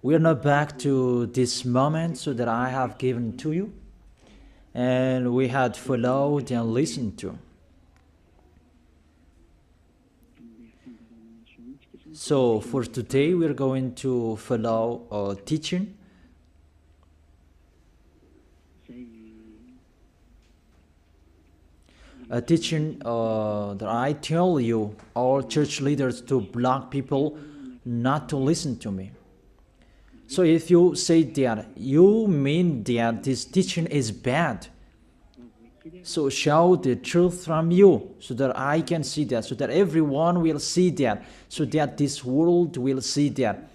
We are now back to this moment so that I have given to you, and we had followed and listened to. So for today, we're going to follow a teaching. A teaching that I tell you, all church leaders, to block people not to listen to me. So if you say that, you mean that this teaching is bad. So show the truth from you, so that I can see that, so that everyone will see that, so that this world will see that.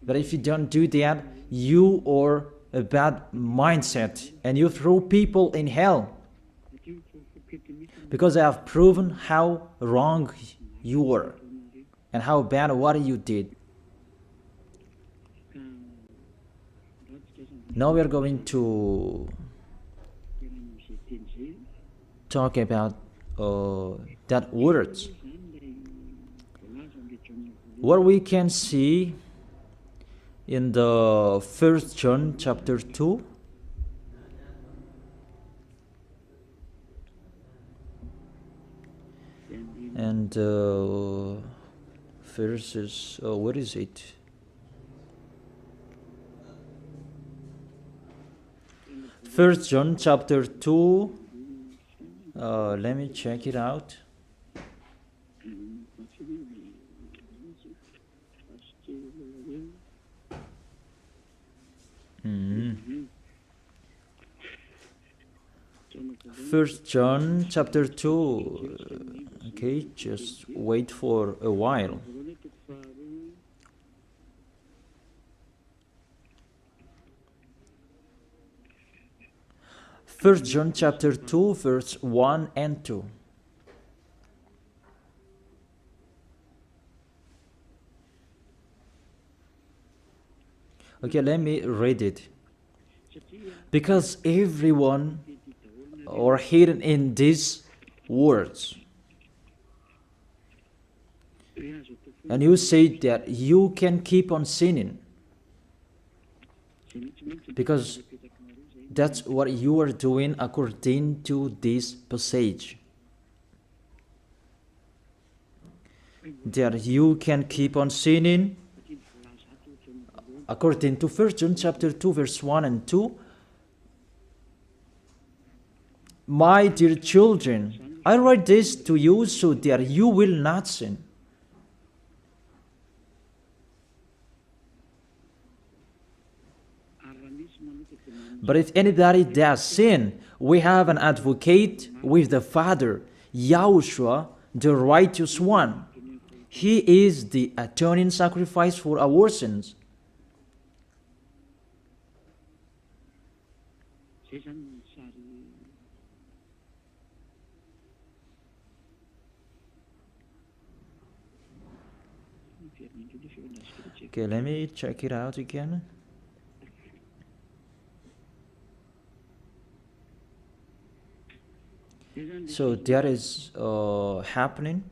But if you don't do that, you are a bad mindset, and you throw people in hell. Because I have proven how wrong you were, and how bad what you did. Now we are going to talk about that words. What we can see in the 1 John chapter 2. And verses, what is it? First John chapter 2. Let me check it out. First John chapter 2. Okay, just wait for a while. First John chapter 2, verse 1 and 2. Okay, let me read it. Because everyone are hidden in these words. And you say that you can keep on sinning, because that's what you are doing according to this passage. That you can keep on sinning according to 1 John chapter 2 verse 1 and 2. My dear children, I write this to you so that you will not sin. But if anybody does sin, we have an advocate with the Father, YAHOSHUAH, the righteous one. He is the atoning sacrifice for our sins. Okay, let me check it out again. So that is happening.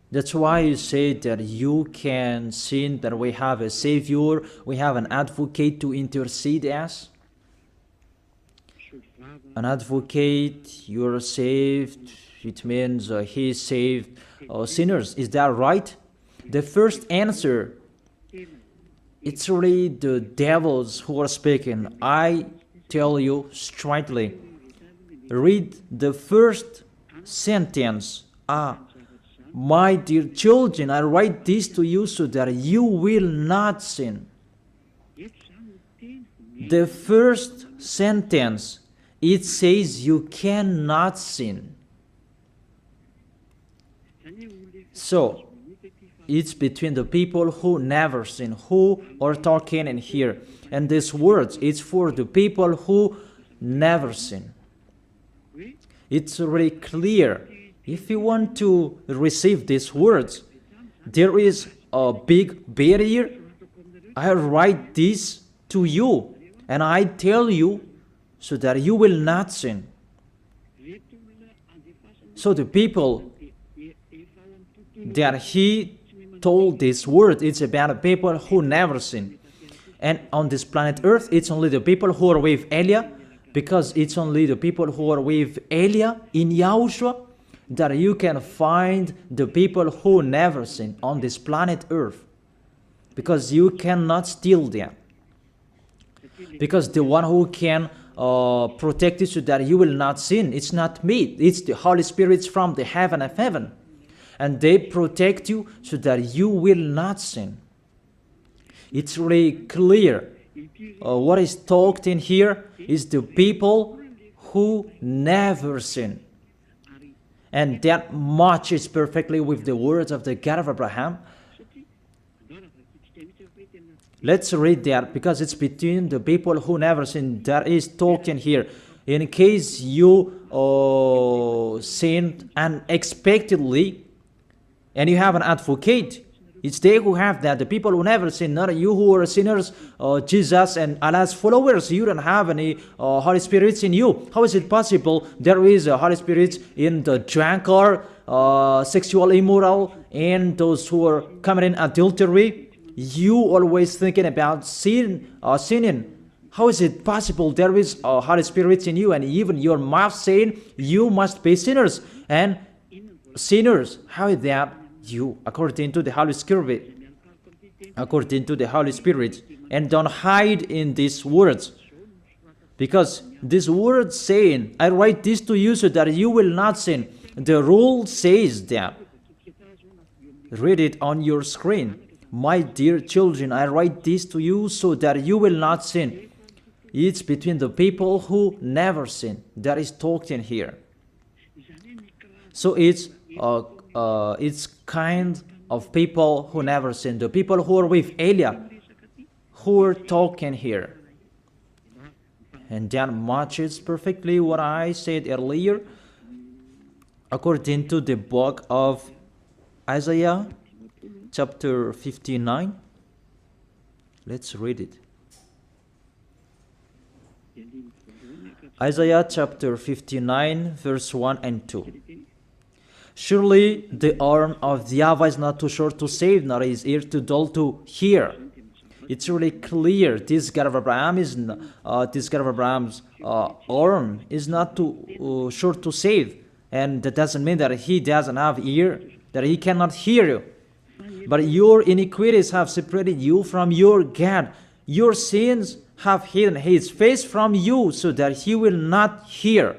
That's why you say that you can sin, that we have a Savior, we have an advocate to intercede us. An advocate, you're saved, it means he saved sinners. Is that right? The first answer, it's really the devils who are speaking. I tell you straightly, read the first sentence. My dear children, I write this to you so that you will not sin. The first sentence, it says you cannot sin. So, it's between the people who never sin, who are talking in here. And these words, it's for the people who never sin. It's really clear. If you want to receive these words, there is a big barrier. I write this to you, and I tell you so that you will not sin. So the people that he told this word, it's about the people who never sin. And on this planet Earth, it's only the people who are with Elia, because it's only the people who are with Elia in Yahushua that you can find the people who never sin on this planet Earth. Because you cannot steal them. Because the one who can protect you so that you will not sin, it's not me, it's the Holy Spirit from the heaven of heaven. And they protect you so that you will not sin. It's really clear. What is talked in here is the people who never sin. And that matches perfectly with the words of the God of Abraham. Let's read that, because it's between the people who never sin that is talked in here. In case you sinned unexpectedly and you have an advocate, it's they who have that, the people who never sin, not you who are sinners, Jesus and Allah's followers. You don't have any Holy Spirits in you. How is it possible there is a Holy Spirit in the drunkard, sexual immoral, and those who are committing adultery? You always thinking about sinning. How is it possible there is a Holy Spirit in you, and even your mouth saying you must be sinners? And sinners, how is that? You, according to the Holy Spirit, and don't hide in these words, because these words saying, I write this to you so that you will not sin. The rule says that. Read it on your screen. My dear children, I write this to you so that you will not sin. It's between the people who never sin that is talked in here. So it's kind of people who never sin, the people who are with Elia, who are talking here. And that matches perfectly what I said earlier, according to the book of Isaiah, chapter 59. Let's read it. Isaiah chapter 59, verse 1 and 2. Surely the arm of YAHVAH is not too short to save, nor his ear too dull to hear. It's really clear. This God of Abraham is Abraham's arm is not too short to save, and that doesn't mean that he doesn't have ear, that he cannot hear you. But your iniquities have separated you from your God. Your sins have hidden his face from you so that he will not hear.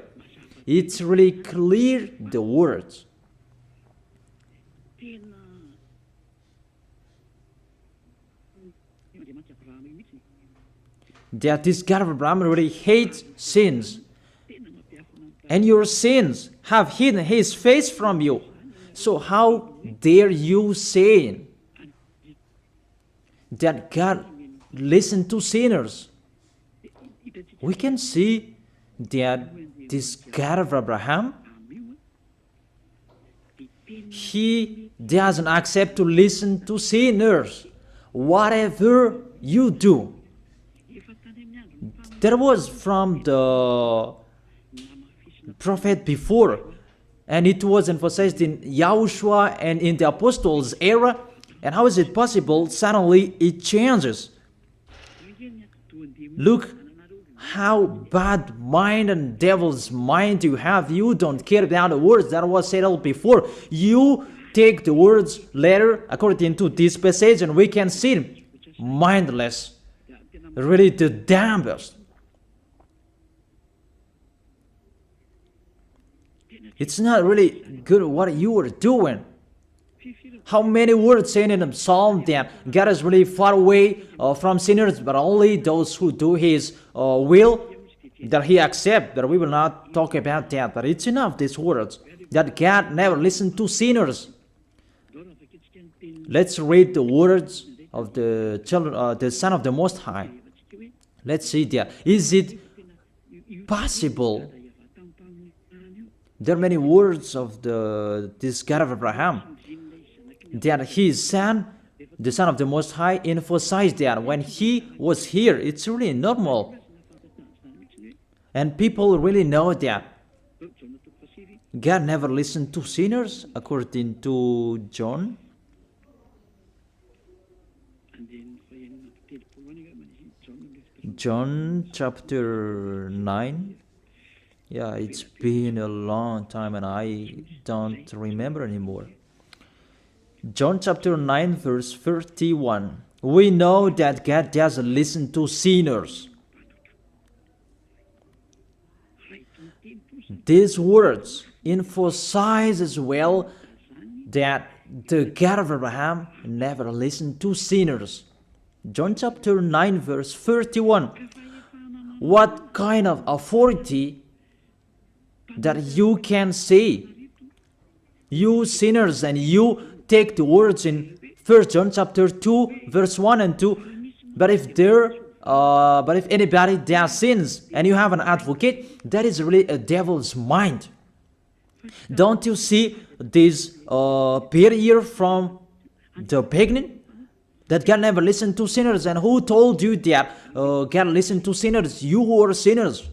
It's really clear, the words. That this God of Abraham really hates sins. And your sins have hidden his face from you. So how dare you say that God listens to sinners? We can see that this God of Abraham, he doesn't accept to listen to sinners. Whatever you do. There was from the prophet before, and it was emphasized in YAHOSHUAH and in the apostles' era. And how is it possible suddenly it changes? Look how bad mind and devil's mind you have. You don't care about the words that was said before. You take the words later according to this passage, and we can see mindless, really the damnedest. It's not really good what you are doing. How many words saying in the psalm that God is really far away from sinners, but only those who do his will, that he accepts. But we will not talk about that. But it's enough, these words, that God never listened to sinners. Let's read the words of the children, the Son of the Most High. Let's see that. Is it possible? There are many words of this God of Abraham that his son, the Son of the Most High, emphasized that when he was here. It's really normal. And people really know that. God never listened to sinners, according to John. John chapter 9. Yeah, it's been a long time and I don't remember anymore. John chapter 9 verse 31. We know that God doesn't listen to sinners. These words emphasize as well that the God of Abraham never listened to sinners. John chapter 9 verse 31. What kind of authority that you can say, you sinners, and you take the words in 1 John chapter 2 verse 1 and 2, but if anybody does sins and you have an advocate, that is really a devil's mind. Don't you see this barrier from the beginning? That God never listened to sinners. And who told you that God listened to sinners? You who are sinners.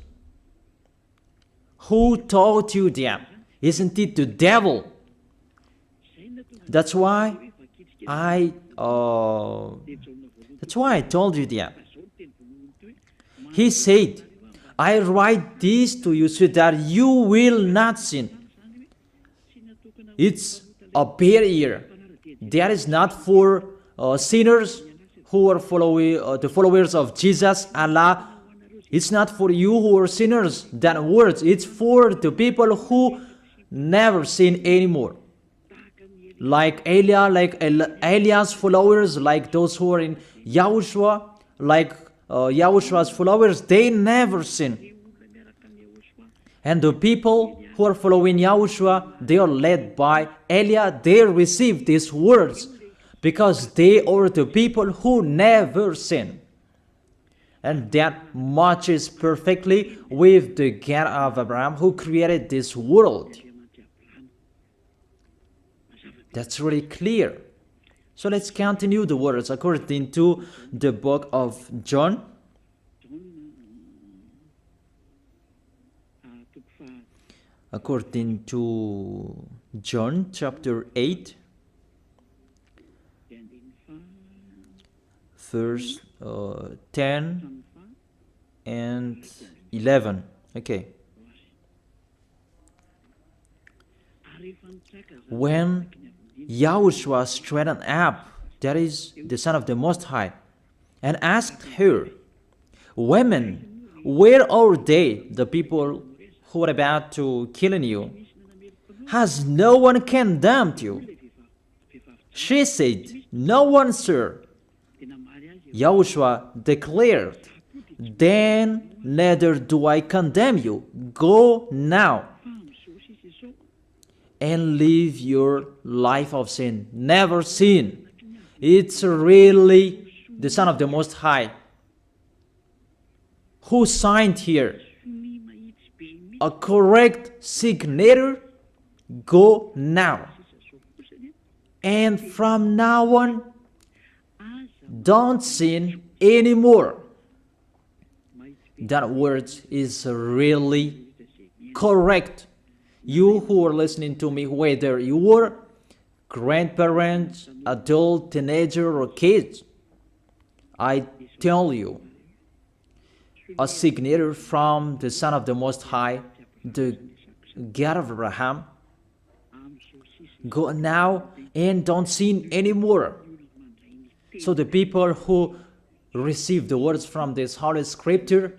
Who told you that? Isn't it the devil? That's why I told you that. He said, I write this to you so that you will not sin. It's a barrier. That is not for sinners who are the followers of Jesus, Allah. It's not for you who are sinners, that words. It's for the people who never sin anymore. Like Elias followers, like those who are in YAHOSHUAH, like YAHOSHUAH's followers, they never sin. And the people who are following YAHOSHUAH, they are led by Eliah. They receive these words because they are the people who never sin. And that matches perfectly with the God of Abraham who created this world. That's really clear. So let's continue the words according to the book of John. According to John chapter 8, verse 10 and 11. Okay. When YAHOSHUAH straightened up, that is the Son of the Most High, and asked her, Women, where are they, the people who are about to kill you? Has no one condemned you? She said, No one, sir. YAHOSHUAH declared, Then neither do I condemn you. Go now and live your life of sin. Never sin. It's really the Son of the Most High who signed here. A correct signature. Go now. And from now on, don't sin anymore. That word is really correct. You who are listening to me, whether you are grandparents, adult, teenager, or kids, I tell you, a signature from the Son of the Most High, the God of Abraham. Go now and don't sin anymore. So the people who receive the words from this Holy Scripture,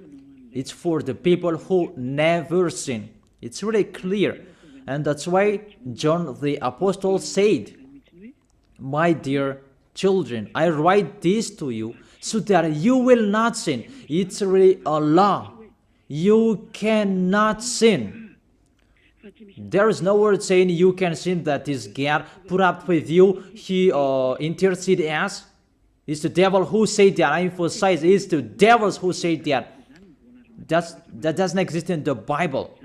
it's for the people who never sin. It's really clear. And that's why John the Apostle said, My dear children, I write this to you so that you will not sin. It's really a law. You cannot sin. There is no word saying you can sin that is God put up with you. He interceded us. It's the devil who said that. I emphasize, it's the devils who say that. That doesn't exist in the Bible.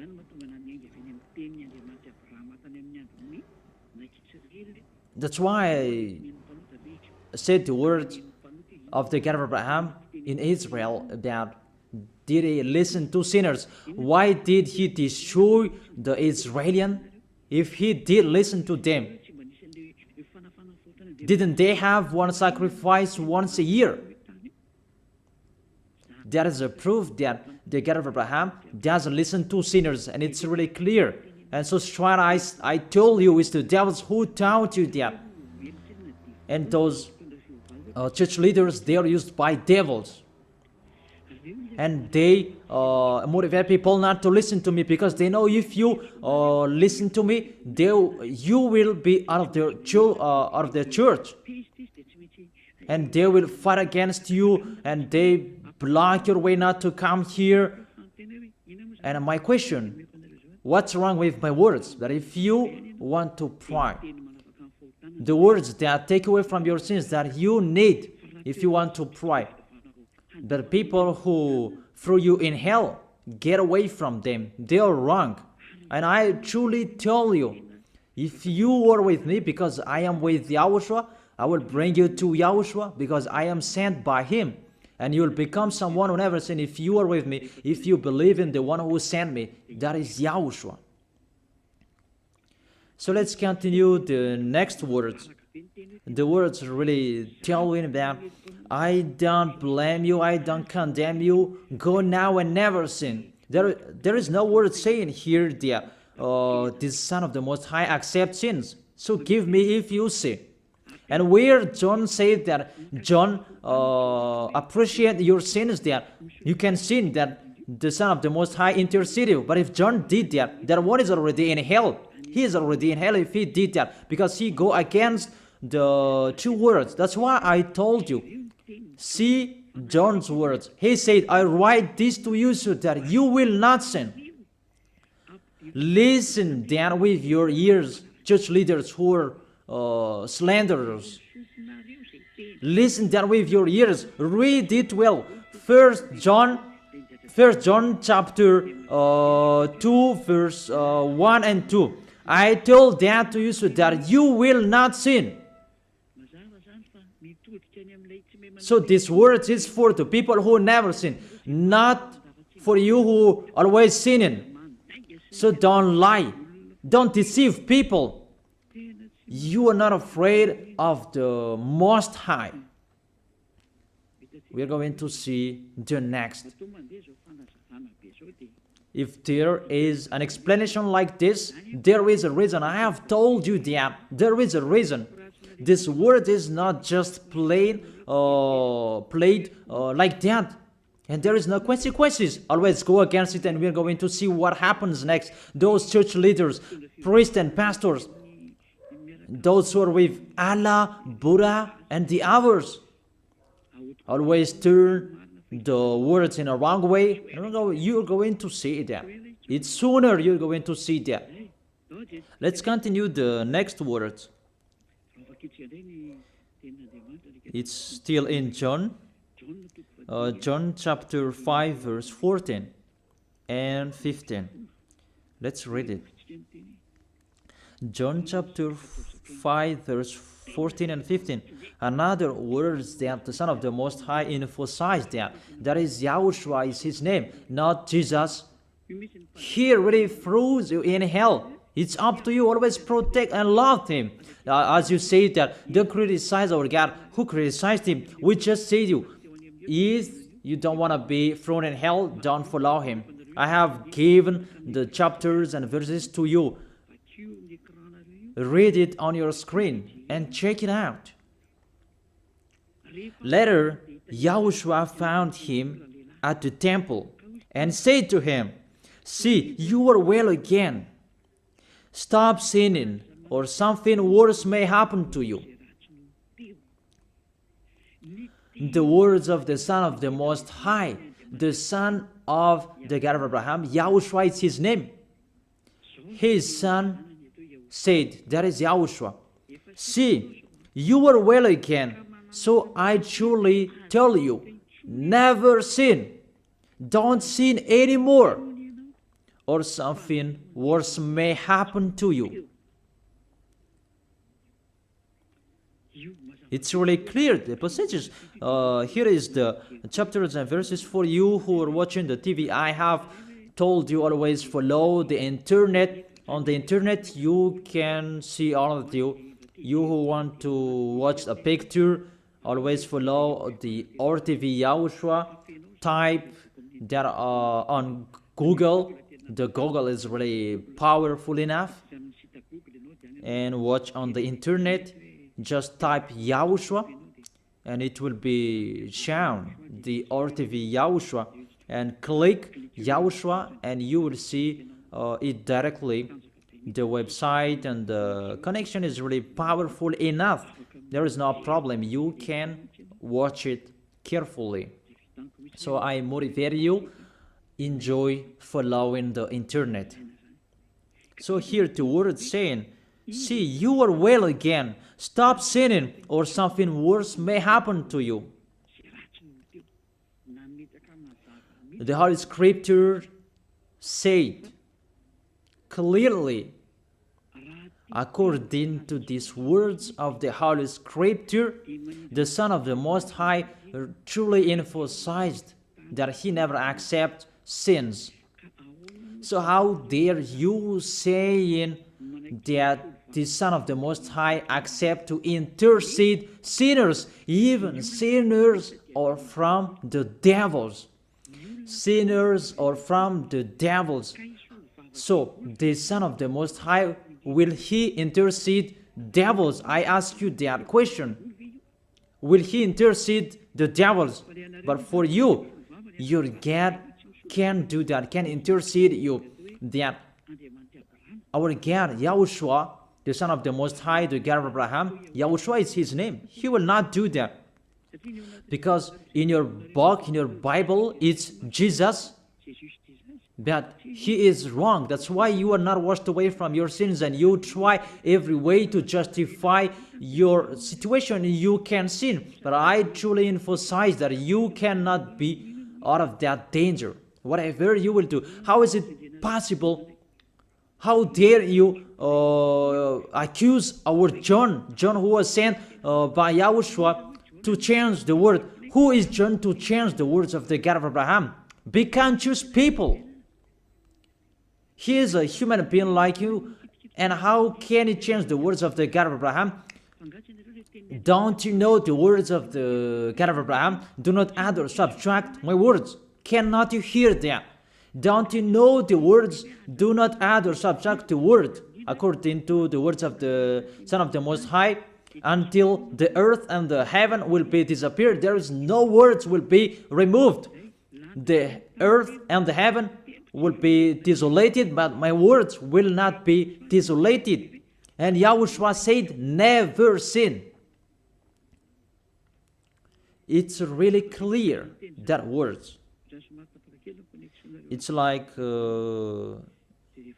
That's why I said the words of the God of Abraham in Israel about did he listen to sinners? Why did he destroy the Israelites? If he did listen to them, didn't they have one sacrifice once a year? That is a proof that the God of Abraham doesn't listen to sinners, and it's really clear. And so straight I told you, it's the devils who taught you that. And those church leaders, they are used by devils. And they motivate people not to listen to me, because they know if you listen to me, you will be out of their church. And they will fight against you, and they block your way not to come here. And my question, what's wrong with my words? That if you want to pray, the words that take away from your sins that you need if you want to pray, the people who threw you in hell, get away from them. They are wrong. And I truly tell you, if you are with me, because I am with YAHOSHUAH, I will bring you to YAHOSHUAH, because I am sent by him. And you will become someone who never sin. If you are with me, if you believe in the one who sent me, that is YAHOSHUAH. So let's continue the next words. The words really tell him that I don't blame you, I don't condemn you, go now and never sin. There is no word saying here that this Son of the Most High accepts sins. So give me if you sin. And where John said that John appreciate your sins, that you can sin, that the Son of the Most High intercede you. But if John did that one is already in hell. He is already in hell if he did that, because he go against the two words. That's why I told you. See John's words. He said, I write this to you so that you will not sin. Listen then with your ears, church leaders who are slanderers. Listen then with your ears. Read it well. First John chapter 2 verse 1 and 2. I told that to you so that you will not sin. So this word is for the people who never sin, not for you who always sinning. So don't lie. Don't deceive people. You are not afraid of the Most High. We are going to see the next. If there is an explanation like this, there is a reason. I have told you that there is a reason. This word is not just played like that. And there is no consequences. Always go against it, and we are going to see what happens next. Those church leaders, priests and pastors, those who are with Allah, Buddha, and the others, always turn the words in a wrong way. You're going to see that. It's sooner you're going to see that. Let's continue the next words. It's still in John. John chapter 5 verse 14 and 15. Let's read it. John chapter 5 verse 14 and 15. Another words that the Son of the Most High emphasized that is YAHOSHUAH is his name, not Jesus. He really throws you in hell. It's up to you. Always protect and love him. As you say that, don't criticize our God. Who criticized him? We just say to you, if you don't want to be thrown in hell, don't follow him. I have given the chapters and verses to you. Read it on your screen and check it out. Later, YAHOSHUAH found him at the temple and said to him, see, you are well again. Stop sinning, or something worse may happen to you. The words of the Son of the Most High, the Son of the God of Abraham, YAHOSHUAH is his name. His son said, that is YAHOSHUAH, see, you are well again. So I truly tell you, never sin. Don't sin anymore, or something worse may happen to you. It's really clear, the passages. Here is the chapters and verses for you who are watching the TV. I have told you always follow the internet. On the internet, you can see all of you. You who want to watch a picture, always follow the RTV YAHOSHUAH. Type that on Google. The Google is really powerful enough. And watch on the internet. Just type YAHOSHUAH and it will be shown the RTV YAHOSHUAH, and click YAHOSHUAH and you will see it directly, the website, and the connection is really powerful enough. There is no problem, you can watch it carefully. So I motivate you, enjoy following the internet. So here the word saying, see, you are well again. Stop sinning, or something worse may happen to you. The Holy Scripture said clearly, according to these words of the Holy Scripture, the Son of the Most High truly emphasized that he never accepts sins. So how dare you saying that the Son of the Most High accept to intercede sinners, even sinners or from the devils. Sinners or from the devils. So the Son of the Most High, will he intercede devils? I ask you that question. Will he intercede the devils? But for you, your God can do that, can intercede you. That our God, YAHOSHUAH, the Son of the Most High, the God of Abraham, YAHOSHUAH is his name. He will not do that. Because in your book, in your Bible, it's Jesus. But he is wrong. That's why you are not washed away from your sins and you try every way to justify your situation. You can sin. But I truly emphasize that you cannot be out of that danger. Whatever you will do. How is it possible? How dare you accuse our John who was sent by YAHOSHUAH to change the word? Who is John to change the words of the God of Abraham? Be conscious people. He is a human being like you, and how can he change the words of the God of Abraham? Don't you know the words of the God of Abraham? Do not add or subtract my words. Cannot you hear that? Don't you know the words? Do not add or subtract the word, according to the words of the Son of the Most High, until the earth and the heaven will be disappeared. There is no words will be removed. The earth and the heaven will be desolated, but my words will not be desolated. And YAHOSHUAH said, never sin. It's really clear, that words. It's like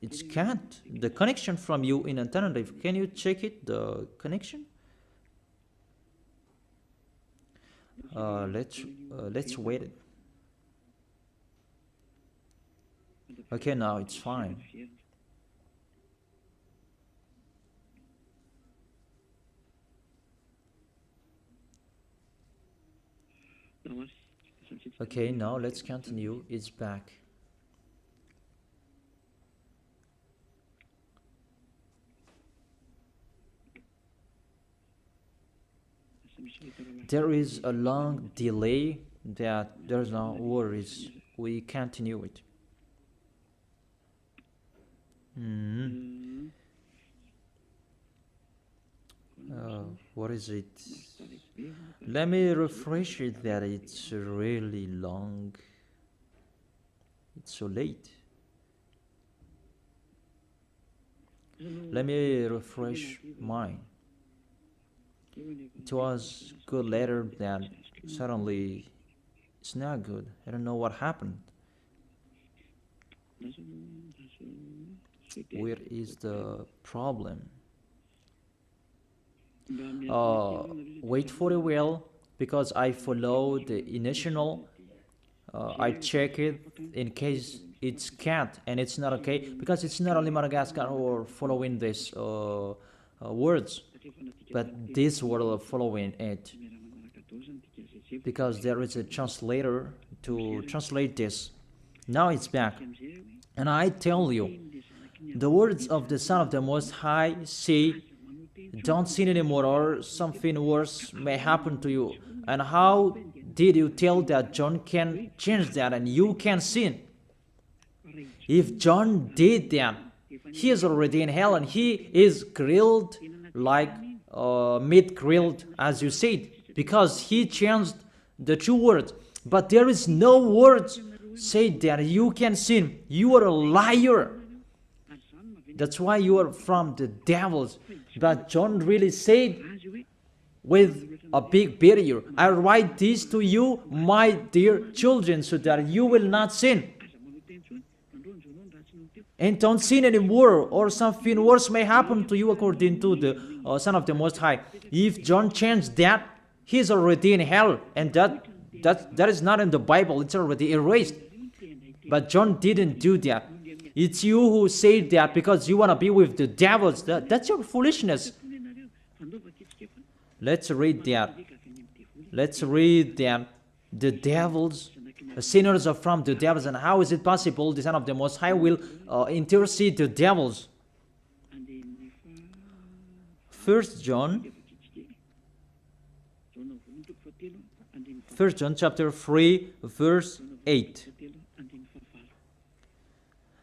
it's can't. The connection from you in alternative. Can you check it? The connection. Let's wait it. Okay, now it's fine. Okay, now let's continue. It's back. There is a long delay that there's no worries. We continue it. What is it? Let me refresh it that it's really long. It's so late. Let me refresh mine. It was good later, that suddenly it's not good. I don't know what happened. Where is the problem? Wait for a while, because I follow the initial. I check it in case it's can't, and it's not okay, because it's not only Madagascar who are following these words. but this will follow in it, because there is a translator to translate this. Now it's back. And I tell you, the words of the Son of the Most High say, don't sin anymore, or something worse may happen to you. And how did you tell that John can change that and you can sin? If John did that, he is already in hell, and he is grilled like meat grilled, as you said, because he changed the true words. But there is no words say that you can sin. You are a liar. That's why you are from the devils. But John really said with a big barrier, I write this to you, my dear children, so that you will not sin. And don't sin anymore, or something worse may happen to you, according to the Son of the Most High. If John changed that, he is already in hell, and that is not in the Bible. It's already erased. But John didn't do that. It's you who say that because you want to be with the devils. That's your foolishness. Let's read that. Let's read that. The devils, the sinners are from the devils. And how is it possible the Son of the Most High will intercede the devils? 1 John chapter 3, verse 8.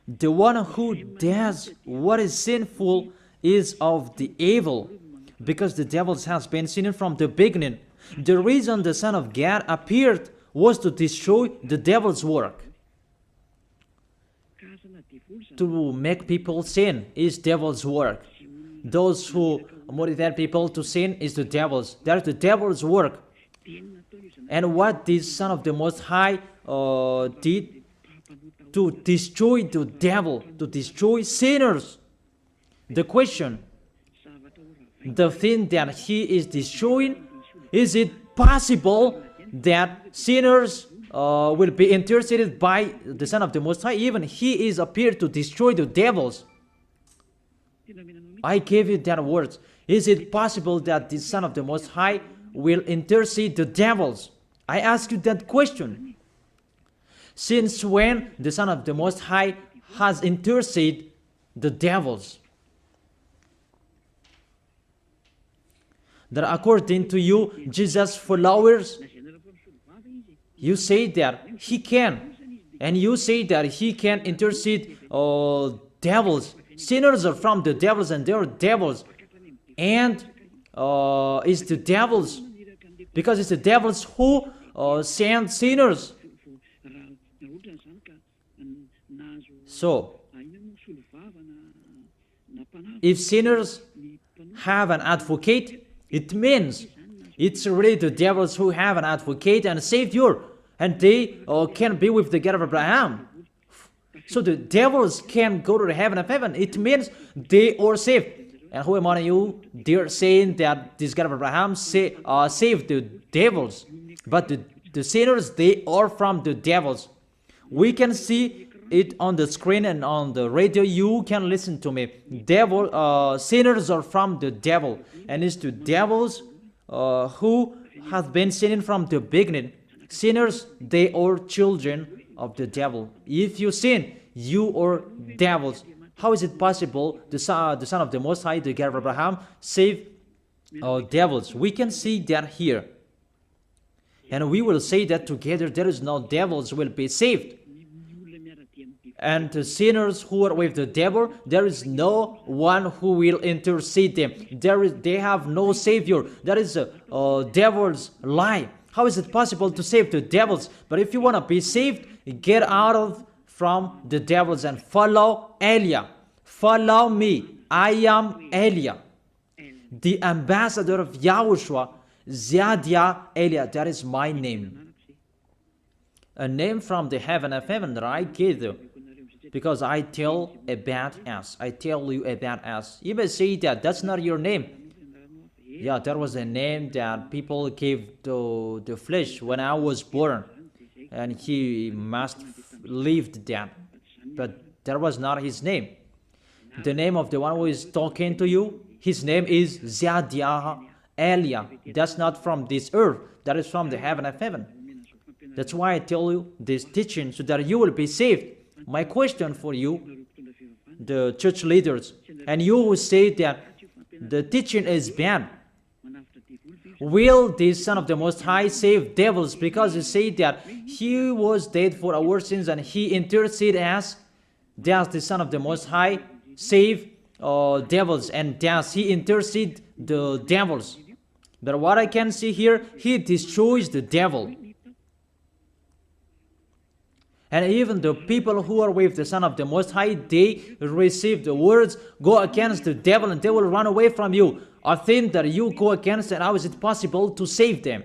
The one who does what is sinful is of the evil, because the devils has been sinning from the beginning. The reason the Son of God appeared was to destroy the devil's work. To make people sin is devil's work. Those who motivate people to sin is the devil's. That is the devil's work. And what this Son of the Most High did to destroy the devil, to destroy sinners. The question, the thing that he is destroying, is it possible that sinners will be interceded by the Son of the Most High? Even he is appeared to destroy the devils. I gave you that words. Is it possible that the Son of the Most High will intercede the devils? I ask you that question. Since when the Son of the Most High has interceded the devils? That according to you, Jesus' followers, you say that he can, and you say that he can intercede devils. Sinners are from the devils, and they are devils. And it's the devils, because it's the devils who send sinners. So, if sinners have an advocate, it means it's really the devils who have an advocate and a savior, and they can be with the God of Abraham. So the devils can go to the heaven of heaven. It means they are saved. And who among you, they're saying that this God of Abraham saved the devils. But the sinners, they are from the devils. We can see it on the screen and on the radio. You can listen to me. Sinners are from the devil, and it's the devils who have been sinning from the beginning. Sinners, they are children of the devil. If you sin, you are devils. How is it possible the Son of the Most High, the God of Abraham, save devils? We can see that here, and we will say that together. There is no devils will be saved. And the sinners who are with the devil, there is no one who will intercede them. They have no savior. That is a devil's lie. How is it possible to save the devils? But if you want to be saved, get out from the devils and follow Elia. Follow me. I am Elia, the ambassador of Yahushua, Ziadia Elia. That is my name. A name from the heaven of heaven that I gave you. Because I tell about us. I tell you about us. You may say that that's not your name. Yeah, that was a name that people gave to the flesh when I was born. And he must lived that. But that was not his name. The name of the one who is talking to you, His name is Zadiah Elia. That's not from this earth. That is from the heaven of heaven. That's why I tell you this teaching, so that you will be saved. My question for you, the church leaders, and you who say that the teaching is bad, will the Son of the Most High save devils? Because you say that He was dead for our sins and He interceded as, does the Son of the Most High save devils, and does He intercede the devils? But what I can see here, He destroys the devil. And even the people who are with the Son of the Most High, they receive the words, go against the devil and they will run away from you. A thing that you go against, and how is it possible to save them?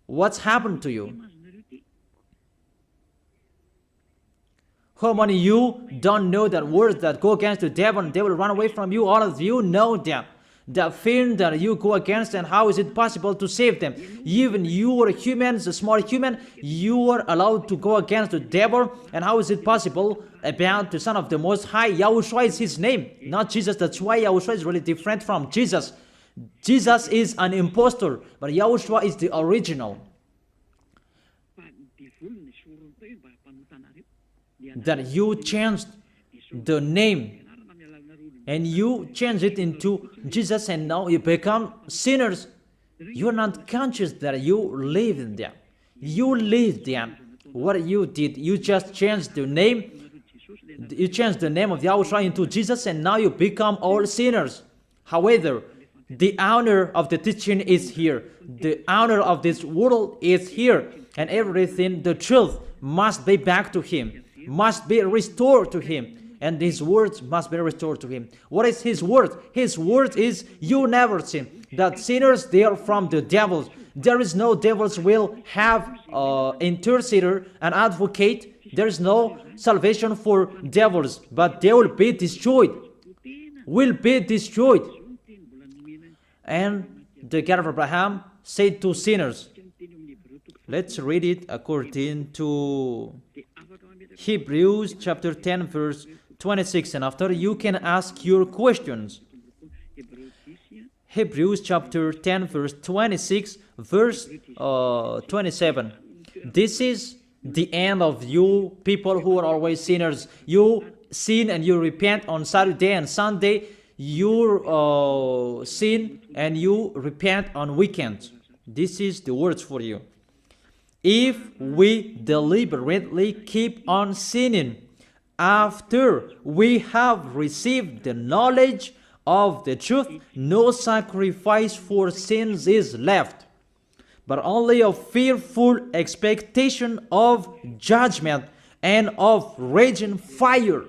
What's happened to you? How many of you don't know that words that go against the devil and they will run away from you? All of you know that. The thing that you go against, and how is it possible to save them? Even you are humans, a small human, you are allowed to go against the devil, and how is it possible about the Son of the Most High? YAHOSHUAH is His name, not Jesus. That's why YAHOSHUAH is really different from Jesus. Jesus is an impostor, but YAHOSHUAH is the original. That you changed the name and you change it into Jesus, and now you become sinners. You are not conscious that you live in them. You live them. What you did, you just changed the name. You changed the name of YAHOSHUAH into Jesus, and now you become all sinners. However, the honor of the teaching is here. The honor of this world is here. And everything, the truth, must be back to Him, must be restored to Him. And His words must be restored to Him. What is His word? His word is, you never sin. That sinners, they are from the devils. There is no devils will have intercessor, an advocate. There is no salvation for devils, but they will be destroyed. Will be destroyed. And the God of Abraham said to sinners. Let's read it according to Hebrews chapter 10 verse 26, and after you can ask your questions. Hebrews chapter 10 verse 26 verse 27. This is the end of you people who are always sinners. You sin and you repent on Saturday and Sunday. You sin and you repent on weekends. This is the words for you. If we deliberately keep on sinning after we have received the knowledge of the truth, no sacrifice for sins is left, but only a fearful expectation of judgment and of raging fire.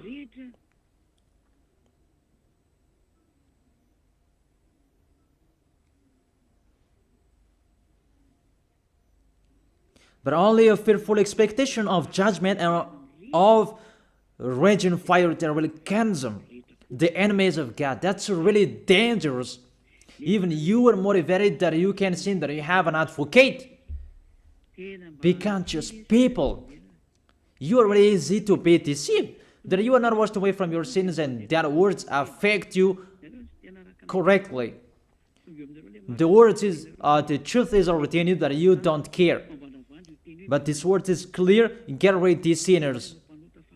But only a fearful expectation of judgment and of raging fire that will consume the enemies of God. That's really dangerous. Even you are motivated that you can sin, that you have an advocate. Be conscious, people. You are really easy to be deceived. That you are not washed away from your sins and that words affect you correctly. The words is, the truth is already in you that you don't care. But this word is clear. Get ready, sinners.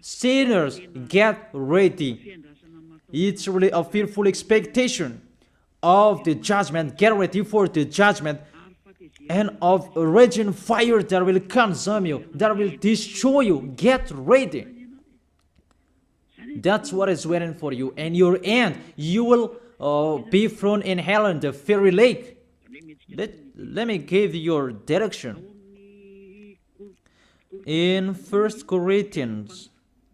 Sinners, get ready. It's really a fearful expectation of the judgment. Get ready for the judgment and of a raging fire that will consume you, that will destroy you. Get ready. That's what is waiting for you. And your end, you will be thrown in hell in the fiery lake. Let me give you your direction. In 1 Corinthians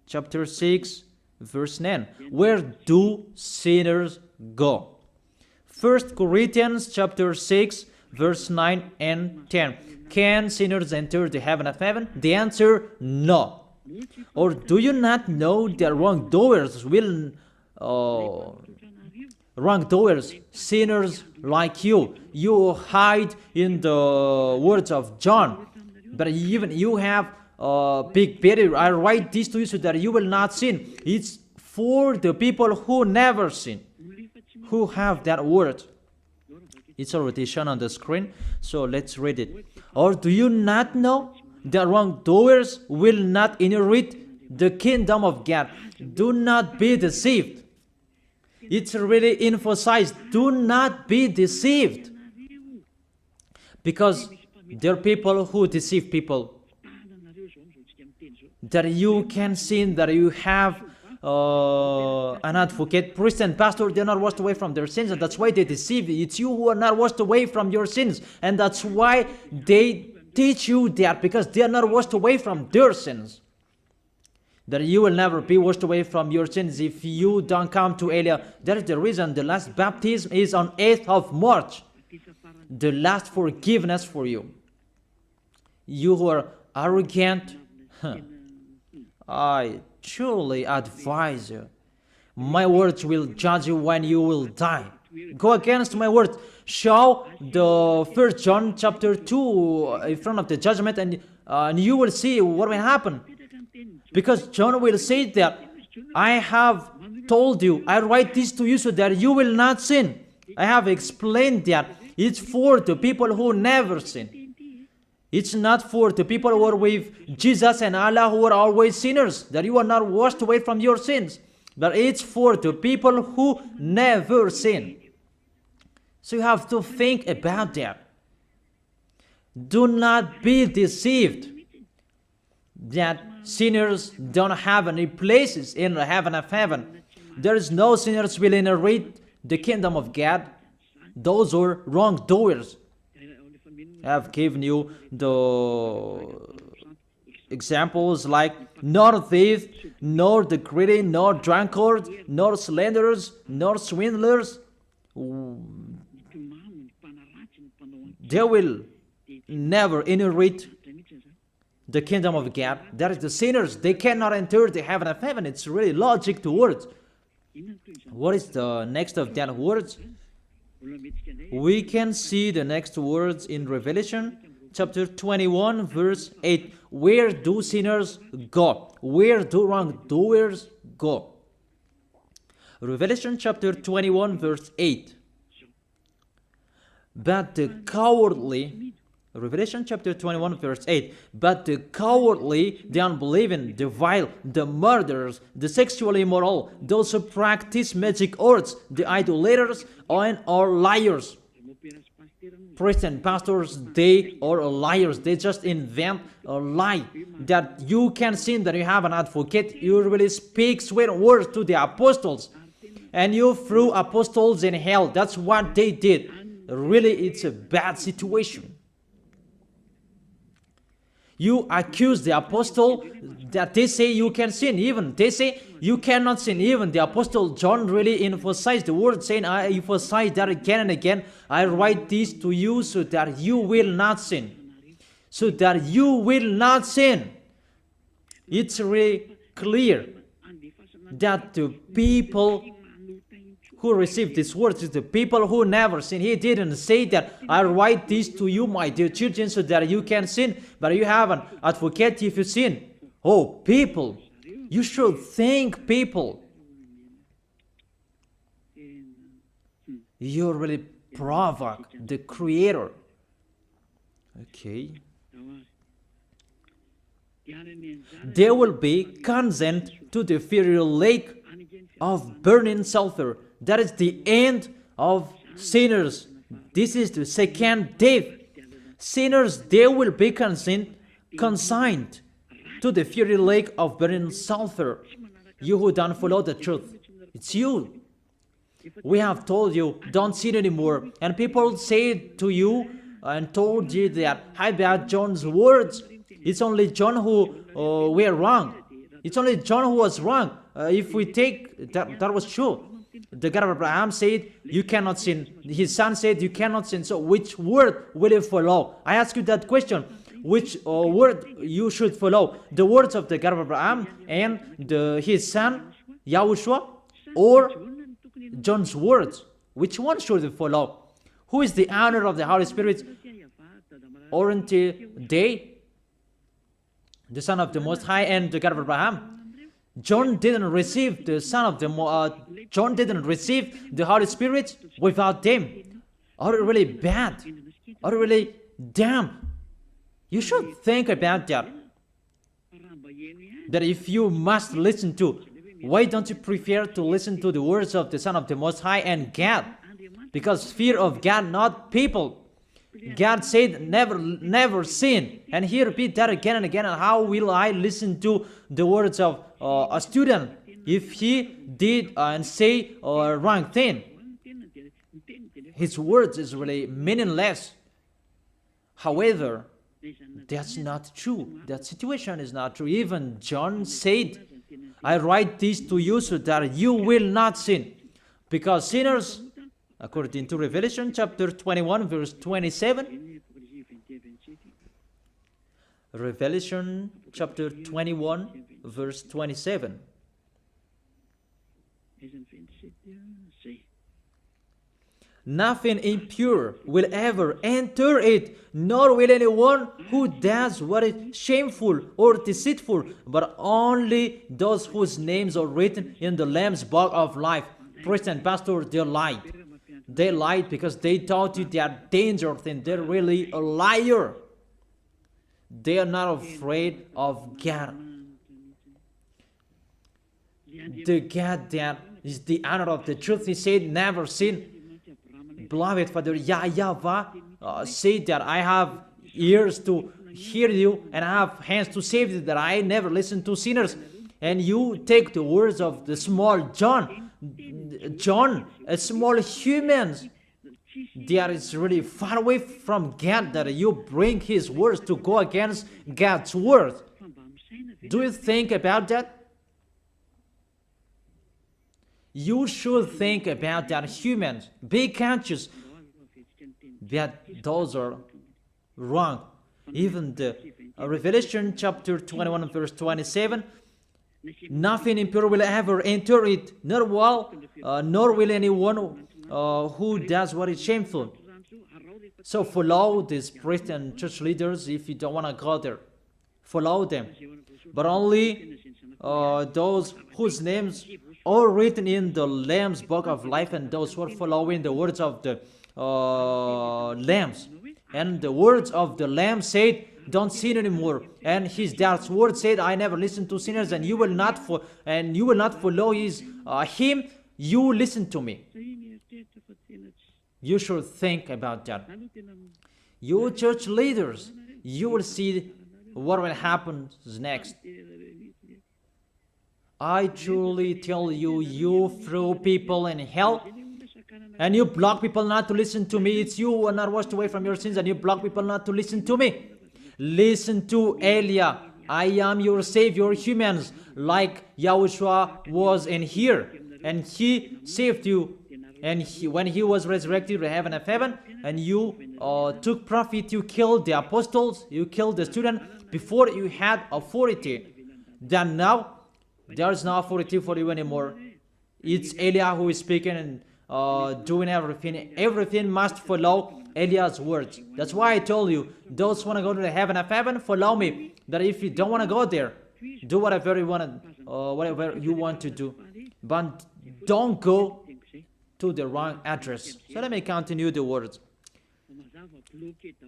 chapter 6 verse 9, where do sinners go? 1 Corinthians chapter 6 verse 9 and 10. Can sinners enter the heaven of heaven? The answer, no. Or do you not know that wrongdoers will wrongdoers, sinners like you hide in the words of John, but even you have big better. I write this to you so that you will not sin. It's for the people who never sin, who have that word. It's already shown on the screen, so let's read it. Or do you not know that wrongdoers will not inherit the kingdom of God? Do not be deceived. It's really emphasized, do not be deceived. Because there are people who deceive people. That you can sin, that you have an advocate, priest and pastor, they're not washed away from their sins, and that's why they deceive you. It's you who are not washed away from your sins, and that's why they teach you that, because they are not washed away from their sins. That you will never be washed away from your sins if you don't come to Elia. That is the reason the last baptism is on 8th of March. The last forgiveness for you. You who are arrogant, I truly advise you. My words will judge you when you will die. Go against my words. Show the 1 John chapter 2 in front of the judgment, and you will see what will happen. Because John will say that, I have told you, I write this to you so that you will not sin. I have explained that. It's for the people who never sin. It's not for the people who are with Jesus and Allah who are always sinners, that you are not washed away from your sins. But it's for the people who never sin. So you have to think about that. Do not be deceived that sinners don't have any places in the heaven of heaven. There is no sinners will inherit the kingdom of God. Those are wrongdoers. I have given you the examples like nor thief, nor the greedy, nor drunkard, nor slanderers, nor swindlers. They will never inherit the kingdom of God. That is the sinners. They cannot enter the heaven of heaven. It's really logic to words. What is the next of that words? We can see the next words in Revelation chapter 21 verse 8. Where do sinners go? Where do wrongdoers go? Revelation chapter 21 verse 8. But the cowardly, Revelation chapter 21 verse 8. But the cowardly, the unbelieving, the vile, the murderers, the sexually immoral, those who practice magic arts, the idolaters, and are liars. Priests and pastors, they are liars. They just invent a lie that you can sin, that you have an advocate. You really speak sweet words to the apostles, and you threw apostles in hell. That's what they did. Really, it's a bad situation. You accuse the apostle that they say you can sin. Even they say you cannot sin. Even the apostle John really emphasized the word, saying, I emphasize that again and again. I write this to you so that you will not sin. So that you will not sin. It's really clear that the people who received these words is the people who never sin. He didn't say that I write this to you, my dear children, so that you can sin, but you have an advocate if you sin. Oh, people, you should think, people. You really provoke the Creator. Okay. They will be condemned to the fiery lake of burning sulfur. That is the end of sinners. This is the second death. Sinners, they will be consigned to the fiery lake of burning sulfur. You who don't follow the truth, it's you. We have told you, don't sin anymore. And people say to you and told you that, how about John's words? It's only John who were wrong. It's only John who was wrong. If we take that was true. The God of Abraham said, you cannot sin. His son said, you cannot sin. So which word will you follow? I ask you that question. Which word you should follow? The words of the God of Abraham and his son, YAHOSHUAH, or John's words? Which one should you follow? Who is the owner of the Holy Spirit? Aren't they the Son of the Most High and the God of Abraham? John didn't receive the Son of the John didn't receive the Holy Spirit without them. Are really bad? Are really damn? You should think about that. That if you must listen to, why don't you prefer to listen to the words of the Son of the Most High and God? Because fear of God, not people. God said, never sin. And he repeat that again and again. And how will I listen to the words of a student if he did and say a wrong thing? His words is really meaningless. However, that's not true. That situation is not true. Even John said, I write this to you so that you will not sin. Because sinners, according to Revelation chapter 21, verse 27, Revelation chapter 21, verse 27. Nothing impure will ever enter it, nor will anyone who does what is shameful or deceitful, but only those whose names are written in the Lamb's book of life. Priest and pastor, they lied. They lied because they taught you they are dangerous and they're really a liar. They are not afraid of God. The God that is the honor of the truth, he said, never sin. Beloved Father, YAHVAH said that I have ears to hear you and I have hands to save you, that I never listen to sinners. And you take the words of the small John, a small human, that is really far away from God, that you bring his words to go against God's word. Do you think about that? You should think about that, humans. Be conscious that those are wrong. Even the Revelation chapter 21 verse 27, nothing impure will ever enter it, nor will anyone who does what is shameful. So follow these priests and church leaders if you don't want to go there. Follow them. But only those whose names are written in the Lamb's book of life, and those who are following the words of the Lambs. And the words of the Lamb said, don't sin anymore. And his dad's word said, I never listen to sinners, and you will not follow him. You listen to me. You should think about that. You church leaders, you will see what will happen next. I truly tell you, you throw people in hell, and you block people not to listen to me. It's you who are not washed away from your sins, and you block people not to listen to me. Listen to Elia. I am your savior, humans, like YAHOSHUAH was in here, and he saved you. And when he was resurrected to heaven of heaven, and you took profit, you killed the apostles, you killed the student before you had authority. Then now, there is no authority for you anymore. It's Elia who is speaking and doing everything. Everything must follow Eliah's words. That's why I told you, those who want to go to the heaven of heaven, follow me. That if you don't want to go there, do whatever you want to do. But don't go to the wrong address. So let me continue the words.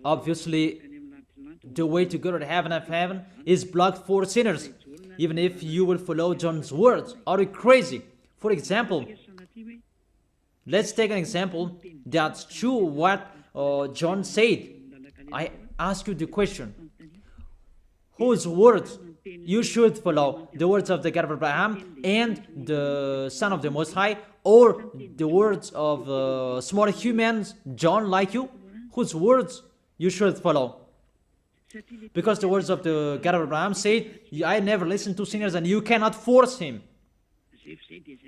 Obviously, the way to go to the heaven of heaven is blocked for sinners, even if you will follow John's words. Are you crazy? For example, let's take an example that's true what John said. I ask you the question, whose words you should follow? The words of the God of Abraham and the Son of the Most High, or the words of small humans, John like you? Whose words you should follow? Because the words of the God of Abraham said, I never listen to sinners, and you cannot force him.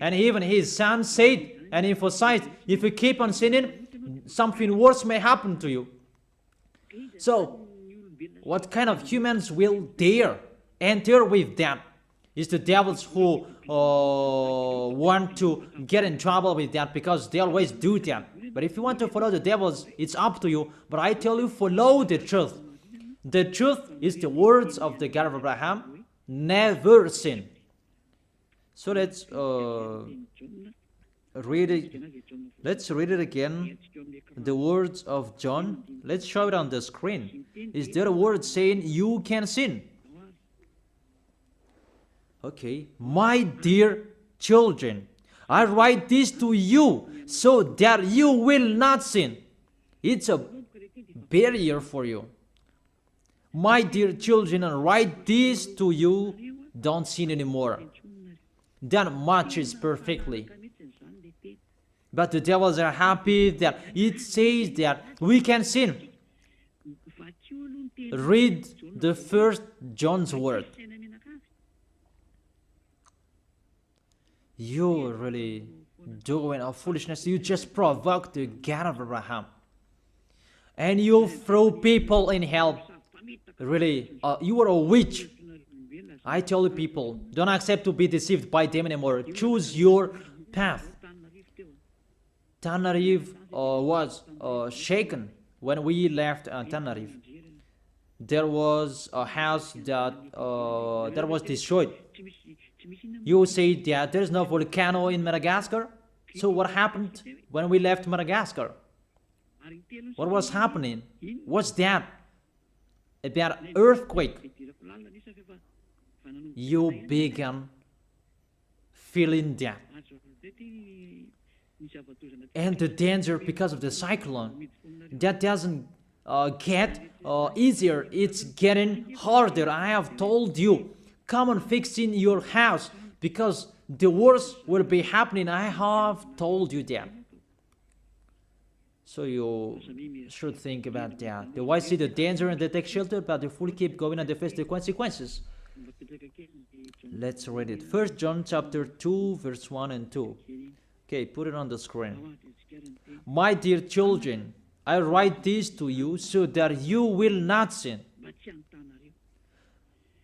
And even his son said and emphasized, if you keep on sinning, something worse may happen to you. So, what kind of humans will dare enter with them? It's the devils who want to get in trouble with that, because they always do that. But if you want to follow the devils, it's up to you. But I tell you, follow the truth. The truth is the words of the God of Abraham, never sin. So read it. Let's read it again. The words of John. Let's show it on the screen. Is there a word saying you can sin? Okay. My dear children, I write this to you so that you will not sin. It's a barrier for you. My dear children, I write this to you. Don't sin anymore. That matches perfectly. But the devils are happy that it says that we can sin. Read the first John's word. You're really doing a foolishness. You just provoke the God of Abraham. And you throw people in hell. Really, you are a witch. I tell you people, don't accept to be deceived by them anymore. Choose your path. Tanariv was shaken when we left Tanariv. There was a house that was destroyed. You say that there's no volcano in Madagascar. So what happened when we left Madagascar? What was happening? What's that? About earthquake. You began feeling that. And the danger because of the cyclone, that doesn't get easier. It's getting harder. I have told you, come on fixing your house because the worst will be happening. I have told you that. So you should think about that. The wise see the danger and they take shelter, but the fool keep going and they face the consequences. Let's read it. 1 John chapter 2, verse 1 and 2. Okay, put it on the screen. My dear children, I write this to you so that you will not sin.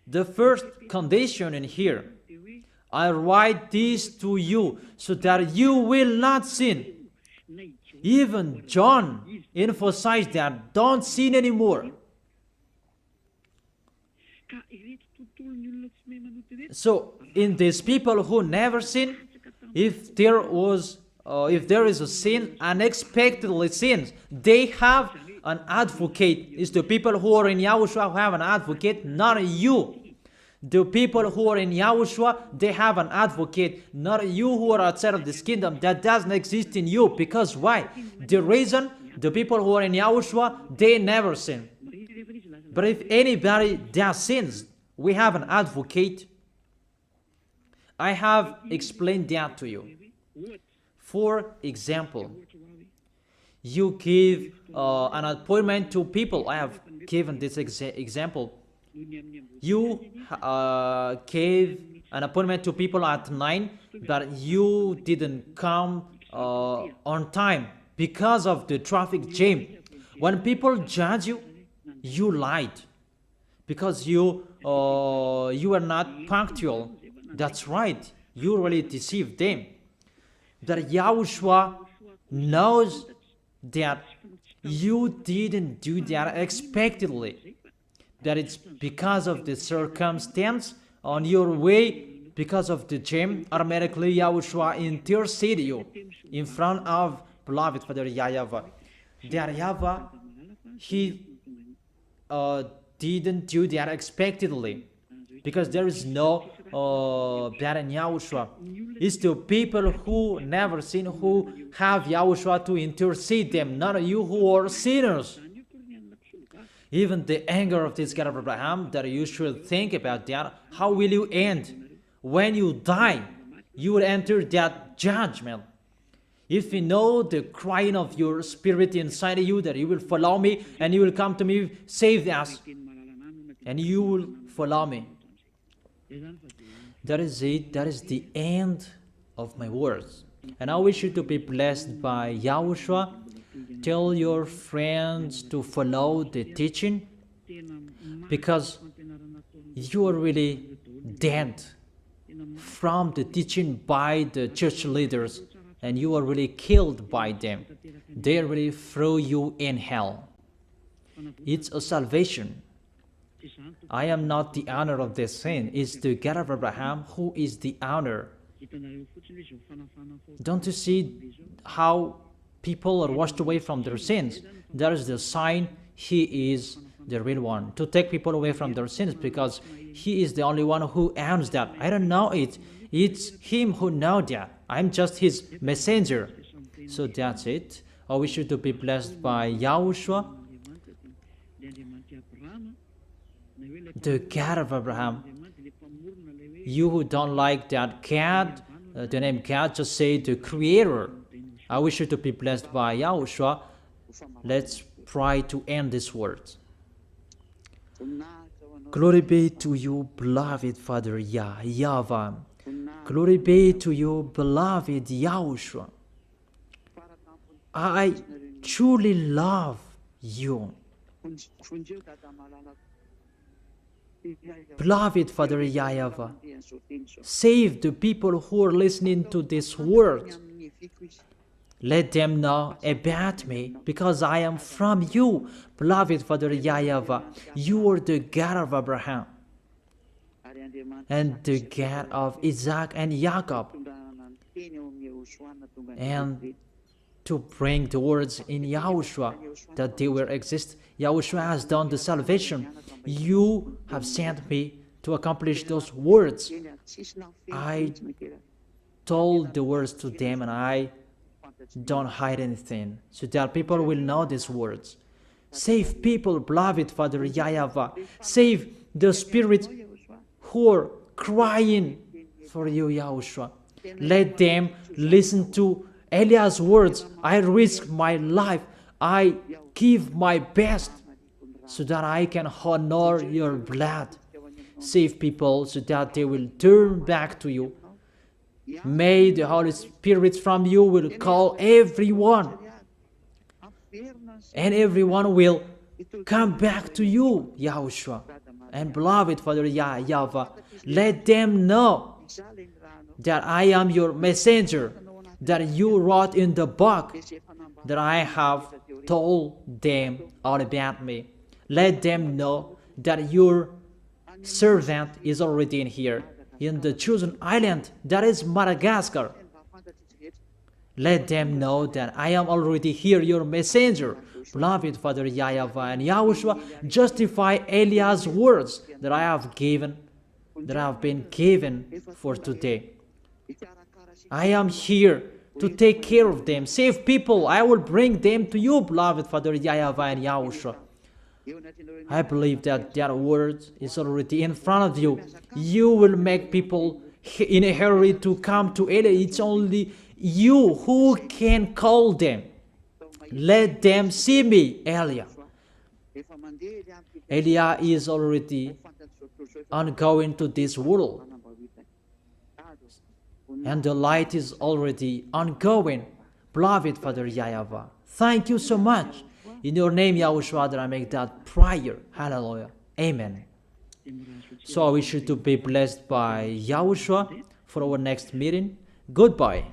The first condition in here, I write this to you so that you will not sin. Even John emphasized that, don't sin anymore. So, in these people who never sin, if there is a sin, unexpectedly sins, they have an advocate. It's the people who are in Yahushua who have an advocate, not you. The people who are in Yahushua, they have an advocate, not you who are outside of this kingdom. That doesn't exist in you. Because why? The reason, the people who are in Yahushua, they never sin. But if anybody does sins, we have an advocate. I have explained that to you. For example, you give an appointment to people. I have given this example. You gave an appointment to people at 9, but you didn't come on time because of the traffic jam. When people judge you, you lied because you are not punctual. That's right. You really deceived them. That Yahushua knows that you didn't do that unexpectedly. That it's because of the circumstance on your way, because of the jam, automatically Yahushua intercede you in front of beloved Father YAHVAH. That YAHVAH, he didn't do that unexpectedly, because there is no that in Yahushua. It's the people who never sin, who have Yahushua to intercede them, not you who are sinners. Even the anger of this God of Abraham, that you should think about that. How will you end? When you die, you will enter that judgment. If you know the crying of your spirit inside you, that you will follow me and you will come to me, save us, and you will follow me. That is it. That is the end of my words. And I wish you to be blessed by Yahushua. Tell your friends to follow the teaching, because you are really dead from the teaching by the church leaders, and you are really killed by them. They really throw you in hell. It's a salvation. I am not the owner of this sin. It's the God of Abraham who is the owner Don't you see how people are washed away from their sins? That is the sign He is the real one, to take people away from their sins, because He is the only one who owns that. I don't know it. It's Him who knows that. I'm just His messenger. So that's it. I wish you to be blessed by YAHOSHUAH, the God of Abraham. You who don't like that God, the name God, just say the Creator. I wish you to be blessed by YAHOSHUAH. Let's try to end this word. Glory be to you, beloved Father YAHVAH. Glory be to you, beloved YAHOSHUAH. I truly love you. Beloved Father YAHVAH, save the people who are listening to this word. Let them know about me, because I am from you, beloved Father YAHVAH. You are the God of Abraham and the God of Isaac and Jacob. And to bring the words in YAHOSHUAH that they will exist. YAHOSHUAH has done the salvation. You have sent me to accomplish those words. I told the words to them, and I don't hide anything, so that people will know these words. Save people, beloved Father YAHVAH. Save the spirits who are crying for you, YAHOSHUAH. Let them listen to Eliah's words. I risk my life. I give my best so that I can honor your blood. Save people so that they will turn back to you. May the Holy Spirit from you will call everyone, and everyone will come back to you, YAHOSHUAH. And beloved Father YAHVAH, let them know that I am your messenger, that you wrote in the book, that I have told them all about me. Let them know that your servant is already in here, in the chosen island, that is Madagascar. Let them know that I am already here, your messenger. Beloved Father YAHVAH and YAHOSHUAH, justify Eliah's words that I have been given for today. I am here to take care of them. Save people. I will bring them to you, beloved Father YAHVAH and YAHOSHUAH. I believe that that word is already in front of you. You will make people in a hurry to come to Eliah. It's only you who can call them. Let them see me, Eliah. Eliah is already ongoing to this world, and the light is already ongoing. Beloved Father YAHVAH, thank you so much. In your name, YAHOSHUAH, that I make that prayer. Hallelujah. Amen. So I wish you to be blessed by YAHOSHUAH for our next meeting. Goodbye.